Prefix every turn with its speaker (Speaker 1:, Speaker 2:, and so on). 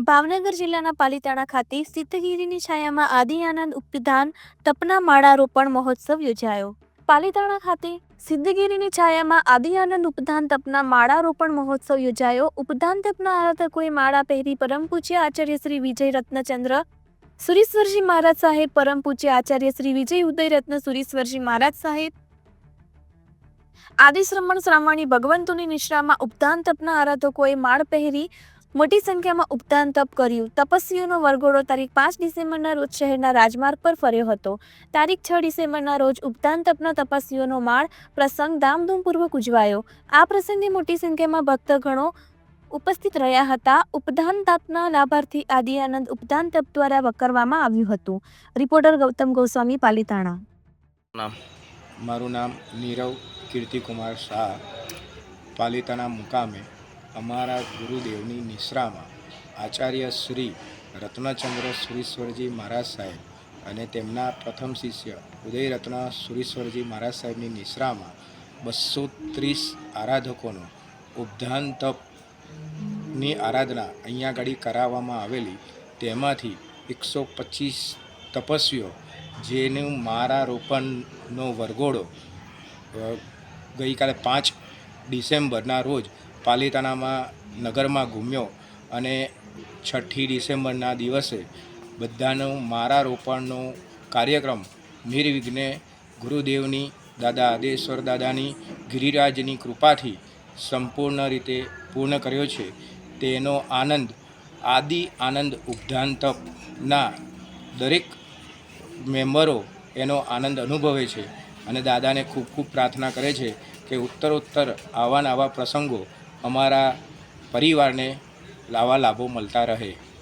Speaker 1: ભાવનગર જિલ્લાના પાલિતાણા ખાતે સિદ્ધગીરીની છાયામાં આદિ આનંદ ઉપદાન તપના માળારોપણ મહોત્સવ યોજાયો। પાલિતાણા ખાતે સિદ્ધગીરીની છાયામાં આદિ આનંદ ઉપદાન તપના માળારોપણ મહોત્સવ યોજાયો। ઉપદાન તપના આરાધકોએ માળા પહેરી પરમ પૂજ્ય આચાર્ય શ્રી વિજય રત્નચંદ્ર સુરીશ્વરજી મહારાજ સાહેબ, પરમ પૂજ્ય આચાર્ય શ્રી વિજય ઉદય રત્ન સુરીશ્વરજી મહારાજ સાહેબ, આદિ શ્રાવણી ભગવંતોની નિશ્રામાં ઉપદાન તપના આરાધકોએ માળ પહેરી મોટી સંખ્યામાં ઉપદાન તપ કર્યું। તપસ્વીઓનો વરઘોડો તારીખ 5 ડિસેમ્બરના રોજ શહેરના રાજમાર્ગ પર ફર્યો હતો। તારીખ 6 ડિસેમ્બરના રોજ ઉપદાન તપના તપસ્વીઓનો માળ પ્રસંગ ધામધૂમપૂર્વક ઉજવાયો। આ પ્રસંગે મોટી સંખ્યામાં ભક્તગણો ઉપસ્થિત રહ્યા હતા। ઉપદાન તપના લાભાર્થી આદિ આનંદ ઉપદાન તપ દ્વારા કરવામાં આવ્યું હતું। રિપોર્ટર ગૌતમ ગોસ્વામી, પાલિતાણા।
Speaker 2: મારું નામ નીરવ કીર્તિકુમાર શાહ। પાલિતાણા મુકામે અમારા ગુરુદેવની નિશ્રામાં આચાર્ય શ્રી રત્નચંદ્ર સુરીશ્વરજી મહારાજ સાહેબ અને તેમના પ્રથમ શિષ્ય ઉદયરત્ન સુરીશ્વરજી મહારાજ સાહેબની નિશ્રામાં 230 આરાધકોનો ઉપદાન તપની આરાધના અહીંયા આગળ કરાવવામાં આવેલી। તેમાંથી 125 તપસ્વીઓ જેનું માળારોપણનો વરઘોડો ગઈકાલે 5 ડિસેમ્બરના રોજ પાલિતાણામાં નગરમાં ઘૂમ્યો અને 6ઠી ડિસેમ્બરના દિવસે બધાનો માળારોપણનો કાર્યક્રમ નિર્વિઘ્ને ગુરુદેવની દાદા આદેશ્વર દાદાની ગિરિરાજની કૃપાથી સંપૂર્ણ રીતે પૂર્ણ કર્યો છે। તેનો આનંદ આદિ આનંદ ઉપદાન તપના દરેક મેમ્બરો એનો આનંદ અનુભવે છે અને દાદાને ખૂબ ખૂબ પ્રાર્થના કરે છે કે ઉત્તરોત્તર આવા પ્રસંગો અમારા પરિવારને લાભો મળતા રહે।